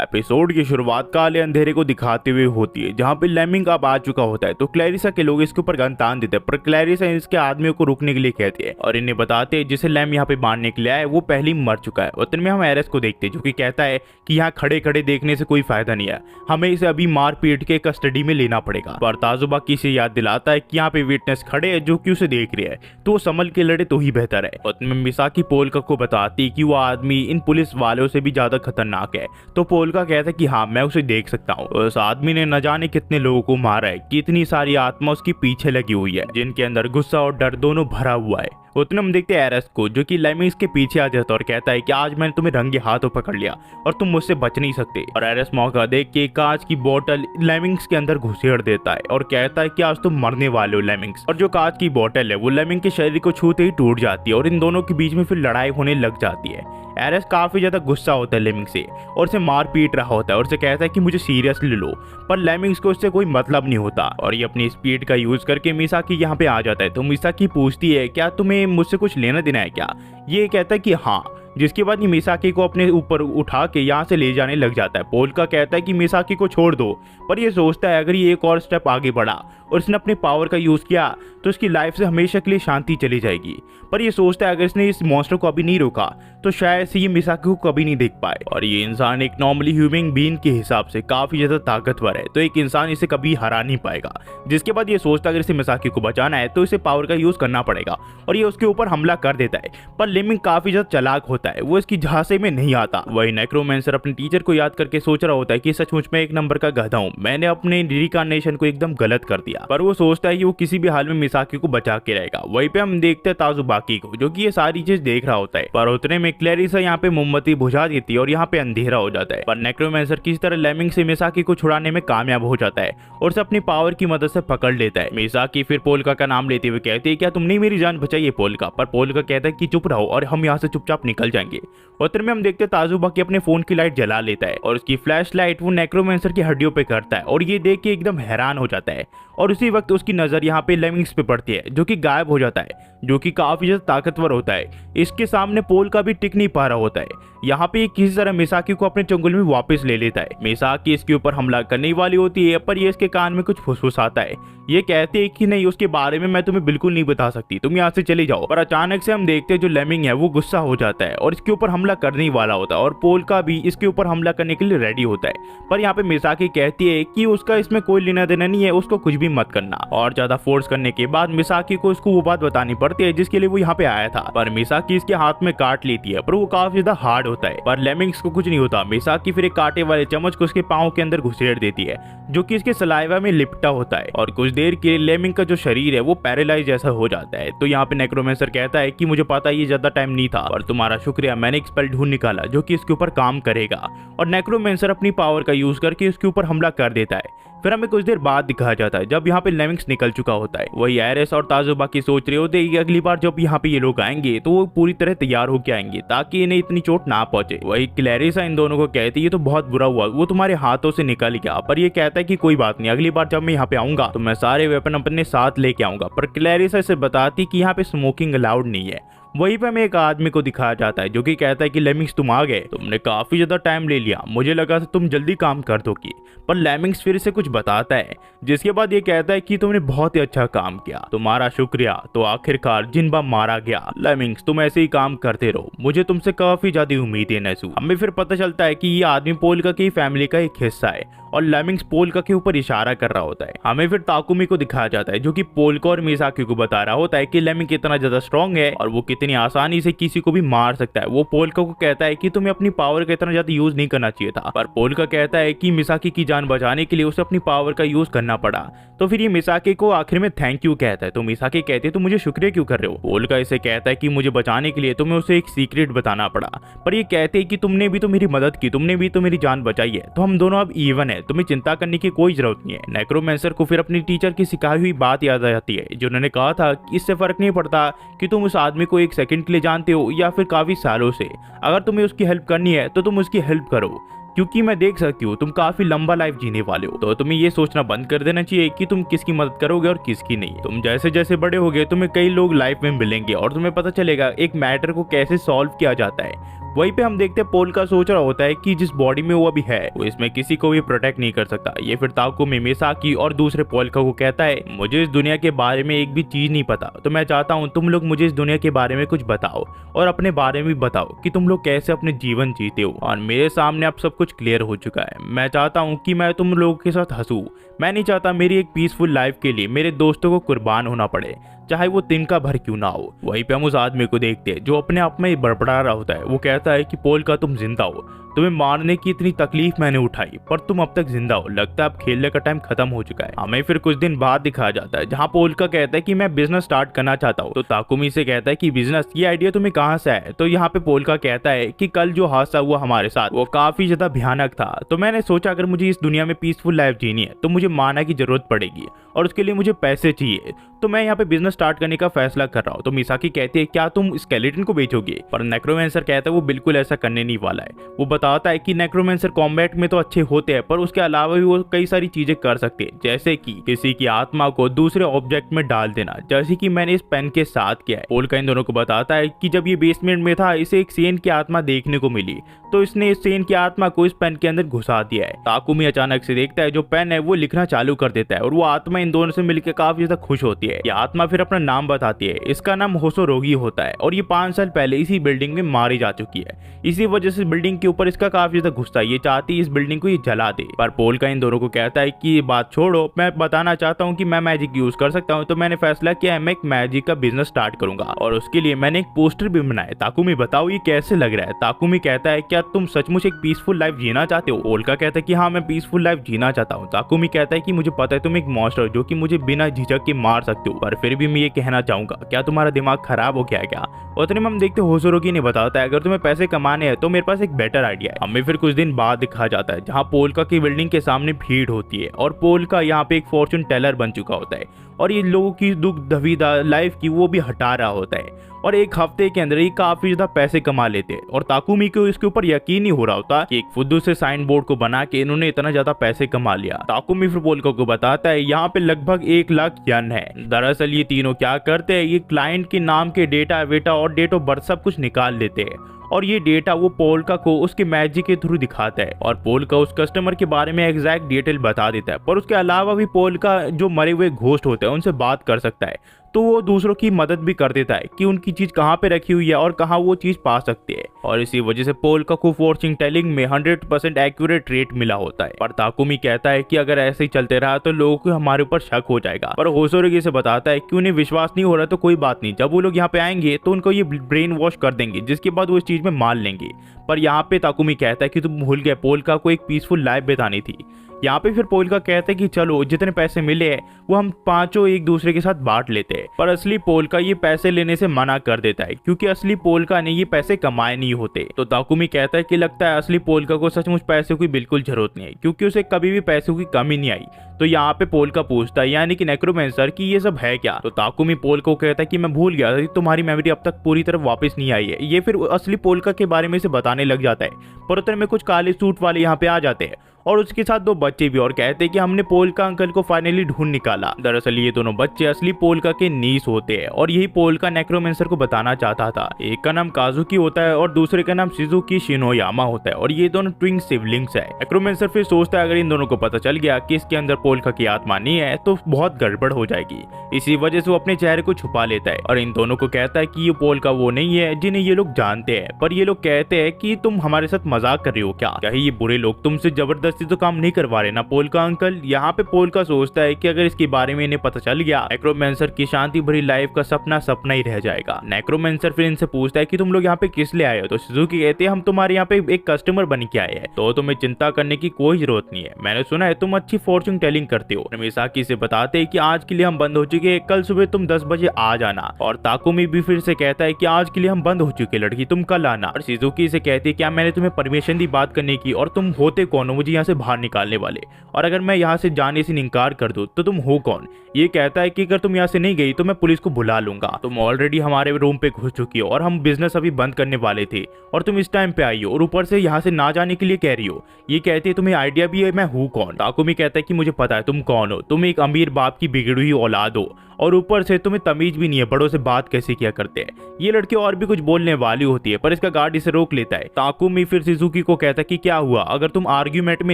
Episode की शुरुआत काले अंधेरे को दिखाते हुए होती है, जहाँ पे लेमिंग अब आ चुका होता है। तो क्लैरिसा के लोग इसके ऊपर गन तान देते हैं, पर क्लैरिसा इसके आदमियों को रुकने के लिए कहती है और इन्हें बताते हैं जिसे लैम यहाँ पे मारने के लिए आया वो पहले ही मर चुका है। उतने में हम एरेस को देखते हैं जो कि कहता है कि यहाँ खड़े खड़े देखने से कोई फायदा नहीं है, हमें इसे अभी मार पीट के कस्टडी में लेना पड़ेगा। पर ताजुबाकी से याद दिलाता है कि यहाँ पे विटनेस खड़े है जो कि उसे देख रहे हैं, तो वो संभल के लड़े तो ही बेहतर है। उतने में मिसाकी पोल्का को बताती कि वो आदमी इन पुलिस वालों से भी ज्यादा खतरनाक है। तो पोल्का कहता है कि हाँ मैं उसे देख सकता हूँ। उस आदमी ने न जाने कितने लोगों को मारा है, कितनी सारी आत्मा उसके पीछे लगी हुई है जिनके अंदर गुस्सा और डर दोनों भरा हुआ है। उतने हम देखते हैं एरेस को जो कि लेमिंग्स के पीछे आ जाता है और कहता है कि आज मैंने तुम्हें रंगे हाथों पकड़ लिया और तुम मुझसे बच नहीं सकते। और एरेस मौका देख के कांच की बोतल लेमिंग्स के अंदर घुसेड़ देता है और कहता है कि आज तुम मरने वाले हो लेमिंग्स। और जो कांच की बोतल है वो लेमिंग के शरीर को छूते ही टूट जाती है और इन दोनों के बीच में फिर लड़ाई होने लग जाती है। एरेस काफी ज्यादा गुस्सा होता है लेमिंग से और उसे मार पीट रहा होता है और उसे कहता है कि मुझे सीरियसली लो, पर लेमिंग्स को इससे कोई मतलब नहीं होता और ये अपनी स्पीड का यूज करके मिसाकी यहाँ पे आ जाता है। तो मिसाकी पूछती है क्या तुम्हें मुझसे कुछ लेना देना है क्या? ये कहता है कि हाँ, जिसके बाद ये मिसाकी को अपने ऊपर उठा के यहाँ से ले जाने लग जाता है। पोल्का कहता है कि मिसाकी को छोड़ दो, पर ये सोचता है अगर ये एक और स्टेप आगे बढ़ा और इसने अपने पावर का यूज किया तो इसकी लाइफ से हमेशा के लिए शांति चली जाएगी। पर ये सोचता है अगर इसने इस मॉन्स्टर को अभी नहीं रोका तो शायद से ये मिसाकी को कभी नहीं देख पाए। और ये इंसान एक नॉर्मली ह्यूमन बीइंग के हिसाब से काफी ज्यादा ताकतवर है, तो एक इंसान इसे कभी हरा नहीं पाएगा। जिसके बाद ये सोचता है अगर इसे मिसाकी को बचाना है तो इसे पावर का यूज करना पड़ेगा और ये उसके ऊपर हमला कर देता है। पर लेमिंग काफी ज्यादा चालाक होता है, वो इसकी झांसे में नहीं आता। वही नेक्रोमेंसर अपने टीचर को याद करके सोच रहा होता है कि सचमुच में एक नंबर का गधा हूँ, मैंने अपने रिकार्नेशन को एकदम गलत कर दिया। पर वो सोचता है कि वो किसी भी हाल में मिसाकी को बचा के रहेगा। वहीं पे हम देखते हैं ताजुबाकी को जो कि ये सारी चीज देख रहा होता है। पर उतने में क्लैरिसा यहाँ पे मोमबत्ती बुझा देती है और यहाँ पे अंधेरा हो जाता है। पर नेक्रोमेंसर किसी तरह लेमिंग से मिसाकी को छुड़ाने में कामयाब हो जाता है और उसे अपनी पावर की मदद से पकड़ लेता है। मिसाकी फिर पोल्का का नाम लेते हुए कहती है क्या तुमने मेरी जान बचाई है पोल्का? पर पोल्का कहता है कि चुप रहो और हम यहाँ से चुपचाप निकल जाएंगे। उतने में हम देखते हैं ताजुबाकी अपने फोन की लाइट जला लेता है और उसकी फ्लैश लाइट वो नेक्रोमेंसर की हड्डियों पे करता है और ये देख के एकदम हैरान हो जाता है। और उसी वक्त उसकी नजर यहाँ पे लेमिंग्स पे पड़ती है जो कि गायब हो जाता है, जो कि काफी ज्यादा ताकतवर होता है। इसके सामने पोल्का भी टिक नहीं पा रहा होता है। यहाँ पे किसी तरह मिसाकी को अपने चंगुल में वापस ले लेता है। मिसाकी इसके ऊपर हमला करने वाली होती है पर ये इसके कान में कुछ फुसफुसाता है। ये कहते हैं कि नहीं, उसके बारे में मैं तुम्हें बिल्कुल नहीं बता सकती, तुम यहाँ से चले जाओ। पर अचानक से हम देखते हैं जो लेमिंग है वो गुस्सा हो जाता है और इसके ऊपर हमला करने वाला होता है और पोल्का भी इसके ऊपर हमला करने के लिए रेडी होता है। पर यहाँ पे मिसाकी कहती है कि उसका इसमें कोई लेना देना नहीं है, उसको कुछ भी मत करना। और ज्यादा फोर्स करने के बाद मिसाकी को उसको वो बात बतानी पड़ती है जिसके लिए वो यहाँ पे आया था। पर मिसाकी इसके हाथ में काट लेती है पर वो काफी ज्यादा हार्ड होता है। पर लेमिंग्स को कुछ नहीं होता। मिसाकी फिर एक कांटे वाले चम्मच को उसके पाँव के अंदर घुसेड़ देती है जो कि इसके सलाइवा में लिपटा होता है और कुछ देर के लिए लेमिंग का जो शरीर है वो पैरालाइज जैसा हो जाता है। तो यहाँ पे नेक्रोमेंसर कहता है कि मुझे पता ये ज्यादा टाइम नहीं था और तुम्हारा शुक्रिया, मैंने एक स्पेल ढूंढ निकाला जो कि इसके ऊपर काम करेगा। और नेक्रोमेंसर अपनी पावर का यूज करके इसके ऊपर हमला कर देता है। फिर हमें कुछ देर बाद दिखाया जाता है जब यहाँ पे लेमिंग्स निकल चुका होता है। वही एरेस और ताजुबाकी सोच रहे होते हैं कि अगली बार जब यहाँ पे ये लोग आएंगे तो वो पूरी तरह तैयार होके आएंगे ताकि इन्हें इतनी चोट ना पहुंचे। वही क्लैरिसा इन दोनों को कहती है ये तो बहुत बुरा हुआ, वो तुम्हारे हाथों से निकल गया। पर ये कहता है कि कोई बात नहीं, अगली बार जब मैं यहाँ पे आऊंगा तो मैं सारे वेपन अपने साथ लेके आऊंगा। पर क्लैरिसा इसे बताती कि यहाँ पे स्मोकिंग अलाउड नहीं है। वहीं पे हमें एक आदमी को दिखाया जाता है जो कि कहता है कि लेमिंग्स तुम आ गए, तुमने काफी ज्यादा टाइम ले लिया, मुझे लगा था तुम जल्दी काम कर दोगी। पर लेमिंग्स फिर से कुछ बताता है जिसके बाद ये कहता है कि तुमने बहुत ही अच्छा काम किया, तुम्हारा शुक्रिया। तो आखिरकार जिन्बा मारा गया। लेमिंग्स तुम ऐसे ही काम करते रहो, मुझे तुमसे काफी ज्यादा उम्मीद है नेसू। हमें फिर पता चलता है कि ये आदमी पोल्का की फैमिली का एक हिस्सा है और लेमिंग्स पोल्का के ऊपर इशारा कर रहा होता है। हमें फिर ताकुमी को दिखाया जाता है जो कि पोल्का और मिसाकी को बता रहा होता है कि लेमिंग कितना ज्यादा स्ट्रांग है और वो कितनी आसानी से किसी को भी मार सकता है। वो पोल्का को कहता है कि तुम्हें अपनी पावर का इतना ज्यादा यूज नहीं करना चाहिए था। पर पोल्का कहता है कि मिसाकी की जान बचाने के लिए उसे अपनी पावर का यूज करना पड़ा। तो फिर ये मिसाकी को आखिर में थैंक यू कहता है। तो मिसाकी कहती है तुम मुझे शुक्रिया क्यों कर रहे हो? पोल्का इसे कहता है कि मुझे बचाने के लिए तुम्हें उसे एक सीक्रेट बताना पड़ा। पर ये कहते हैं कि तुमने भी तो मेरी मदद की, तुमने भी तो मेरी जान बचाई है, तो हम दोनों अब इवन है, तुम्हें चिंता करने की कोई जरूरत नहीं है। नेक्रोमेंसर को फिर अपनी टीचर की सिखाई हुई बात याद आ जाती है जो उन्होंने कहा था कि इससे फर्क नहीं पड़ता कि तुम उस आदमी को एक सेकंड के लिए जानते हो या फिर काफी सालों से, अगर तुम्हें उसकी हेल्प करनी है तो तुम उसकी हेल्प करो। क्योंकि मैं देख सकती हूँ तुम काफी लंबा लाइफ जीने वाले हो। तो तुम्हें ये सोचना बंद कर देना चाहिए कि तुम किसकी मदद करोगे और किसकी नहीं। तुम जैसे जैसे बड़े होगे तुम्हें कई लोग लाइफ में मिलेंगे और तुम्हें पता चलेगा एक मैटर को कैसे सॉल्व किया जाता है। वहीं पे हम देखते हैं पोल का सोच रहा होता है कि जिस बॉडी में वो अभी है वो इसमें किसी को भी प्रोटेक्ट नहीं कर सकता। ये फिर ताकुमी मिसाकी और दूसरे पोल्का को कहता है, मुझे इस दुनिया के बारे में एक भी चीज नहीं पता, तो मैं चाहता हूँ तुम लोग मुझे इस दुनिया के बारे में कुछ बताओ और अपने बारे में बताओ कि तुम लोग कैसे अपने जीवन जीते हो। और मेरे सामने अब सब कुछ क्लियर हो चुका है। मैं चाहता हूँ कि मैं तुम लोगों के साथ हंसूं। मैं नहीं चाहता मेरी एक पीसफुल लाइफ के लिए मेरे दोस्तों को कुर्बान होना पड़े, चाहे वो तिनका भर क्यों ना हो। वहीं पे हम उस आदमी को देखते हैं जो अपने आप में बड़बड़ा रहा होता है। वो कहता है कि पोल का तुम जिंदा हो, तुम्हें मारने की इतनी तकलीफ मैंने उठाई पर तुम अब तक जिंदा हो, लगता है अब खेलने का टाइम खत्म हो चुका है। हमें फिर कुछ दिन बाद दिखाया जाता है जहाँ पोल का कहता है कि मैं बिजनेस स्टार्ट करना चाहता हूँ। तो ताकुमी से कहता है कि बिजनेस, ये आइडिया तुम्हें कहाँ से आया? तो यहाँ पे पोल का कहता है कि कल जो हादसा हुआ हमारे साथ वो काफी ज्यादा भयानक था, तो मैंने सोचा अगर मुझे इस दुनिया में पीसफुल लाइफ जीनी है तो मुझे माना की जरूरत पड़ेगी और उसके लिए मुझे पैसे चाहिए, तो मैं यहाँ पे बिजनेस स्टार्ट करने का फैसला कर रहा हूँ। तो मिसाकी कहती है क्या तुम स्केलेटन को बेचोगे? पर नेक्रोमेंसर कहता है वो बिल्कुल ऐसा करने नहीं वाला है। वो बताता है कि नेक्रोमेंसर कॉम्बैट में तो अच्छे होते हैं पर उसके अलावा भी वो कई सारी चीजें कर सकते हैं, जैसे कि किसी की आत्मा को दूसरे ऑब्जेक्ट में डाल देना, जैसे कि मैंने इस पेन के साथ किया है। पोल का इन दोनों को बताता है कि जब ये बेसमेंट में था इसे एक सेन की आत्मा देखने को मिली, तो इसने इस सेन की आत्मा को इस पेन के अंदर घुसा दिया है। ताकुमी अचानक से देखता है जो पेन है वो लिखना चालू कर देता है और वो आत्मा इन दोनों से मिलकर काफी ज्यादा खुश होती है। ये आत्मा फिर अपना नाम बताती है, इसका नाम होसोरोगी होता है और ये 5 साल पहले इसी बिल्डिंग में मारी जा चुकी है। इसी वजह से बिल्डिंग के ऊपर इसका काफी ज्यादा गुस्सा है, ये चाहती है इस बिल्डिंग को ये जला दे। पर पोल का इन दोनों को कहता है कि ये बात छोड़ो, मैं बताना चाहता हूँ कि मैं मैजिक यूज कर सकता हूँ, तो मैंने फैसला किया है मैं एक मैजिक का बिजनेस स्टार्ट करूंगा और उसके लिए मैंने एक पोस्टर भी बनाया। ताकुमी बताओ ये कैसे लग रहा है? ताकुमी कहता है क्या तुम सचमुच एक पीसफुल लाइफ जीना चाहते हो? पोल का कहता है कि हाँ मैं पीसफुल लाइफ जीना चाहता हूँ। ताकुमी कहता है कि मुझे पता है तुम एक मॉन्स्टर हो जो कि मुझे बिना झिझक के मार सकते हो, पर फिर भी मैं ये कहना चाहूंगा क्या तुम्हारा दिमाग खराब हो गया है क्या? उतने में हम देखते होसोरोगी ने बताता है अगर तुम्हें पैसे कमाने हैं तो मेरे पास एक बेटर आइडिया है। हमें फिर कुछ दिन बाद दिखा जाता है जहाँ पोल्का की बिल्डिंग के सामने भीड़ होती है और पोल्का यहाँ पे एक फॉर्चून टेलर बन चुका होता है और ये लोगों की दुख दविदा लाइफ की वो भी हटा रहा होता है और एक हफ्ते के अंदर ही काफी ज्यादा पैसे कमा लेते हैं। और ताकुमी को इसके ऊपर यकीन नहीं हो रहा होता कि एक फुद्दू से साइन बोर्ड को बना के इन्होंने इतना ज्यादा पैसे कमा लिया। ताकुमी फिर पोल्का को बताता है यहाँ पे लगभग 1 लाख यन है। दरअसल ये तीनों क्या करते हैं, ये क्लाइंट के नाम के डेटा वेटा और डेट ऑफ बर्थ सब कुछ निकाल लेते हैं और ये डेटा वो पोल्का को उसके मैजिक के थ्रू दिखाता है और पोल्का उस कस्टमर के बारे में एग्जैक्ट डिटेल बता देता है। पर उसके अलावा भी पोल्का जो मरे हुए घोस्ट होते हैं उनसे बात कर सकता है, तो वो दूसरों की मदद भी कर देता है कि उनकी चीज कहाँ पे रखी हुई है और कहाँ वो चीज पा सकते हैं। और इसी वजह से पोल्का को फॉर्चून टेलिंग में 100% एक्यूरेट रेट मिला होता है। पर ताकुमी कहता है कि अगर ऐसे ही चलते रहा तो लोगों को हमारे ऊपर शक हो जाएगा। पर होसोरोगी से बताता है कि उन्हें विश्वास नहीं हो रहा तो कोई बात नहीं, जब वो लोग यहाँ पे आएंगे तो उनको ये ब्रेन वॉश कर देंगे जिसके बाद वो इस चीज में मान लेंगे। पर यहाँ पे ताकुमी कहता है कि तुम भूल गए पोल्का को एक पीसफुल लाइफ बितानी थी। यहाँ पे फिर पोल्का कहता है कि चलो जितने पैसे मिले हैं वो हम पांचों एक दूसरे के साथ बांट लेते हैं। पर असली पोल्का ये पैसे लेने से मना कर देता है क्योंकि असली पोल्का ने ये पैसे कमाए नहीं होते। तो ताकुमी कहता है कि लगता है असली पोल्का को सचमुच पैसे की बिल्कुल जरूरत नहीं है क्योंकि उसे कभी भी पैसों की कमी नहीं आई। तो यहाँ पे पोल्का पूछता है यानी कि नेक्रोमेंसर कि ये सब है क्या? तो ताकुमी पोल्का को कहता है कि मैं भूल गया था, तुम्हारी मेमोरी अब तक पूरी तरह वापस नहीं आई है। ये फिर असली पोल्का के बारे में से बताने लग जाता है। पर उतने में कुछ काले सूट वाले यहाँ पे आ जाते हैं और उसके साथ 2 बच्चे भी और कहते हैं कि हमने पोल्का अंकल को फाइनली ढूंढ निकाला। दरअसल ये दोनों बच्चे असली पोल्का के नीस होते हैं और यही पोल्का नेक्रोमेंसर को बताना चाहता था। एक का नाम काजुकी होता है और दूसरे का नाम शिजुकी शिनोयामा होता है और ये दोनों ट्विन सिबलिंग्स है। नेक्रोमेंसर फिर सोचता है अगर इन दोनों को पता चल गया कि इसके अंदर पोल्का की आत्मा नहीं है तो बहुत गड़बड़ हो जाएगी। इसी वजह से वो अपने चेहरे को छुपा लेता है और इन दोनों को कहता है कि ये पोल्का वो नहीं है जिन्हें ये लोग जानते हैं। पर ये लोग कहते हैं कि तुम हमारे साथ मजाक कर रहे हो क्या? ये बुरे लोग तुमसे जबरदस्ती तो काम नहीं करवा रहे ना पोल्का अंकल? यहाँ पे पोल्का सोचता है कि अगर इसके बारे में इन्हें पता चल गया नेक्रोमेंसर की शांति भरी लाइफ का सपना सपना ही रह जाएगा। नेक्रोमेंसर फिर इनसे पूछता है कि तुम लोग यहाँ पे किस लिए आए हो? तो शिजुकी कहते हैं हम तुम्हारे यहाँ पे एक कस्टमर बन के आए हैं, तो तुम्हें चिंता करने की कोई जरूरत नहीं है। मैंने सुना है तुम अच्छी फॉर्चून टेलिंग करते हो। मिसाकी से बताते हैं कि आज के लिए हम बंद हो चुके हैं, कल सुबह तुम 10 बजे आ जाना। और ताकुमी भी फिर से कहता है कि आज के लिए हम बंद हो चुके लड़की, तुम कल आना। और शिजुकी से कहती है क्या मैंने तुम्हें परमिशन दी बात करने की और तुम होते कौन हो, मुझे यहाँ यहाँ से बाहर निकालने वाले, और अगर मैं यहाँ से जाने से इनकार कर दूँ तो तुम हो कौन। ये कहता है कि अगर तुम यहाँ से नहीं गई तो मैं पुलिस को बुला लूंगा, तुम ऑलरेडी हमारे रूम पे घुस चुकी हो और हम बिजनेस अभी बंद करने वाले थे और तुम इस टाइम पे आई हो और ऊपर से यहाँ से ना जाने के लिए कह रही हो। ये कहती है तुम्हें आइडिया भी है मैं हूँ कौन। ताकुमी कहता है कि मुझे पता है तुम कौन हो, तुम एक अमीर बाप की बिगड़ी हुई औलाद हो और ऊपर से तुम्हें तमीज भी नहीं है बड़ों से बात कैसे किया करते हैं। ये लड़की और भी कुछ बोलने वाली होती है पर इसका गार्ड इसे रोक लेता है। ताकुमी फिर शिजुकी को कहता है कि क्या हुआ, अगर तुम आर्ग्यूमेंट में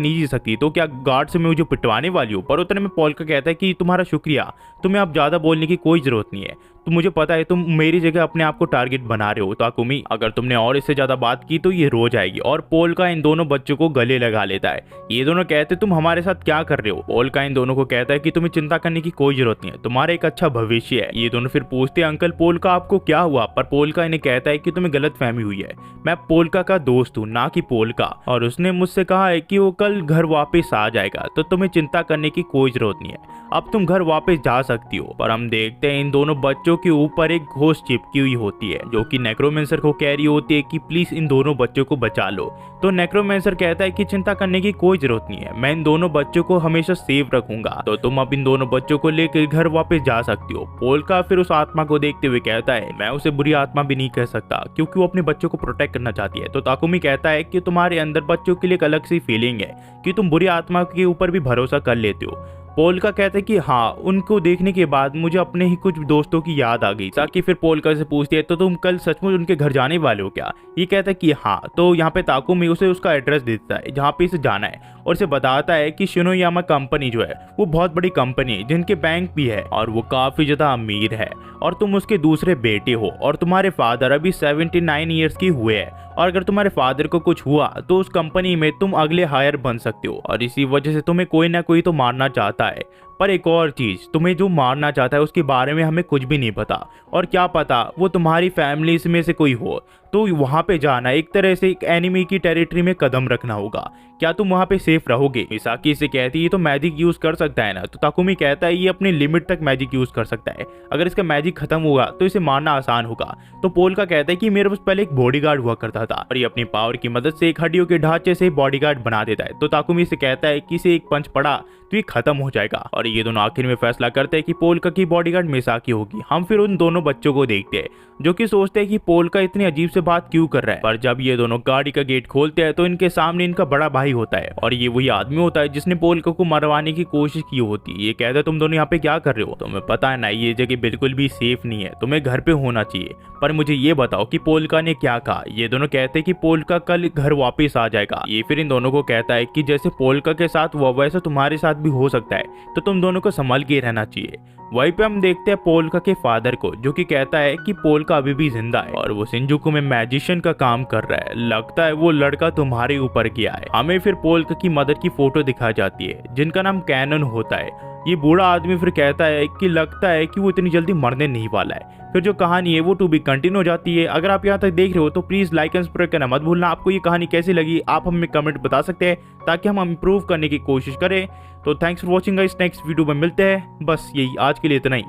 नहीं जी सकती तो क्या गार्ड से मुझे पिटवाने वाली हो। पर उतने में पोल्का कहता है कि तुम्हारा शुक्रिया, तुम्हें अब ज्यादा बोलने की कोई जरूरत नहीं है, तो मुझे पता है तुम मेरी जगह अपने आप को टारगेट बना रहे हो ताकुमी, अगर तुमने और इससे ज्यादा बात की तो ये रो जाएगी। और पोल्का इन दोनों बच्चों को गले लगा लेता है। ये दोनों कहते तुम हमारे साथ क्या कर रहे हो। पोल्का इन दोनों को कहता है कि तुम्हें चिंता करने की कोई जरूरत नहीं है, तुम्हारा एक अच्छा भविष्य है। ये दोनों फिर पूछते हैं अंकल पोल्का आपको क्या हुआ, पर पोल्का इन्हें कहता है कि तुम्हें गलतफहमी हुई है, मैं पोल्का का दोस्त हूँ ना कि पोल्का, और उसने मुझसे कहा है कि वो कल घर वापस आ जाएगा, तो तुम्हें चिंता करने की कोई जरूरत नहीं है, अब तुम घर वापस जा सकती हो। पर हम देखते हैं इन दोनों बच्चों के ऊपर एक घोस्ट चिपकी हुई होती है जो कि नेक्रोमेंसर को कह रही होती है कि प्लीज इन दोनों बच्चों को बचा लो। तो नेक्रोमेंसर कहता है कि चिंता करने की कोई जरूरत नहीं है, मैं इन दोनों बच्चों को हमेशा सेफ रखूंगा, तो तुम अब इन दोनों बच्चों को लेकर घर वापस जा सकती हो। पोल्का फिर उस आत्मा को देखते हुए कहता है मैं उसे बुरी आत्मा भी नहीं कह सकता क्योंकि वो अपने बच्चों को प्रोटेक्ट करना चाहती है। तो ताकुमी कहता है कि तुम्हारे अंदर बच्चों के लिए एक अलग सी फीलिंग है कि तुम बुरी आत्मा के ऊपर भी भरोसा कर लेते हो। पोल्का कहता है कि हाँ, उनको देखने के बाद मुझे अपने ही कुछ दोस्तों की याद आ गई। ताकि फिर पोल्का से पूछती है तो तुम कल सचमुच उनके घर जाने वाले हो क्या। ये कहता है कि हाँ। तो यहाँ पे ताकुमी उसे उसका एड्रेस देता है जहाँ पे इसे जाना है और इसे बताता है कि शिनोयामा कंपनी जो है वो बहुत बड़ी कंपनी है जिनके बैंक भी है और वो काफी ज्यादा अमीर है और तुम उसके दूसरे बेटे हो और तुम्हारे फादर अभी 79 ईयर्स की हुए हैं और अगर तुम्हारे फादर को कुछ हुआ तो उस कंपनी में तुम अगले हायर बन सकते हो और इसी वजह से तुम्हें कोई ना कोई तो मारना चाहता है। पर एक और चीज, तुम्हें जो मारना चाहता है उसके बारे में हमें कुछ भी नहीं पता और क्या पता वो तुम्हारी फैमिली में से कोई हो। तो वहां पे जाना एक तरह से एक एनिमी की टेरिटरी में कदम रखना होगा, क्या तुम वहां पे सेफ रहोगे। मिसाकी से कहती है ये तो मैजिक यूज कर सकता है ना। तो ताकुमी कहता है ये अपनी लिमिट तक मैजिक यूज कर सकता है, अगर इसका मैजिक खत्म होगा तो इसे मारना आसान होगा। तो पोल्का कहता है कि मेरे पास पहले एक बॉडीगार्ड हुआ करता था और ये अपनी पावर की मदद से एक हड्डियों के ढांचे से बॉडीगार्ड बना देता है। तो ताकुमी से कहता है कि इसे एक पंच पड़ा तो ये खत्म हो जाएगा और ये दोनों आखिर में फैसला करते हैं कि पोल्का की बॉडीगार्ड मिसाकी होगी। हम फिर उन दोनों बच्चों को देखते हैं जो कि सोचते हैं कि पोल्का इतनी अजीब से बात क्यों कर रहा है। पर जब ये दोनों गाड़ी का गेट खोलते हैं तो इनके सामने इनका बड़ा भाई होता है और ये वही आदमी होता है जिसने पोल्का को मरवाने की कोशिश की होती है। ये कहता है तुम दोनों यहाँ पे क्या कर रहे हो, तुम्हें पता है ना ये जगह बिल्कुल भी सेफ नहीं है, तुम्हें घर पे होना चाहिए। पर मुझे ये बताओ कि पोल्का ने क्या कहा। ये दोनों कहते हैं कि पोल्का कल घर वापस आ जाएगा। ये फिर इन दोनों को कहता है कि जैसे पोल्का के साथ हुआ वैसा तुम्हारे साथ भी हो सकता है, तो तुम दोनों को संभल के रहना चाहिए। वहीं पे हम देखते हैं पोल्का के फादर को जो कि कहता है कि पोल्का अभी भी जिंदा है और वो शिंजुकू में मैजिशियन का काम कर रहा है, लगता है वो लड़का तुम्हारे ऊपर गया है। हमें फिर पोल्का की मदर की फोटो दिखाई जाती है जिनका नाम कैनन होता है। ये बूढ़ा आदमी फिर कहता है कि लगता है कि वो इतनी जल्दी मरने नहीं वाला है। फिर जो कहानी है वो टू बी कंटिन्यू हो जाती है। अगर आप यहाँ तक देख रहे हो तो प्लीज लाइक एंड सब्सक्राइब करना मत भूलना। आपको ये कहानी कैसी लगी आप हमें कमेंट बता सकते हैं ताकि हम इम्प्रूव करने की कोशिश करें। तो thanks for watching guys, next video में मिलते हैं। बस यही आज के लिए इतना ही।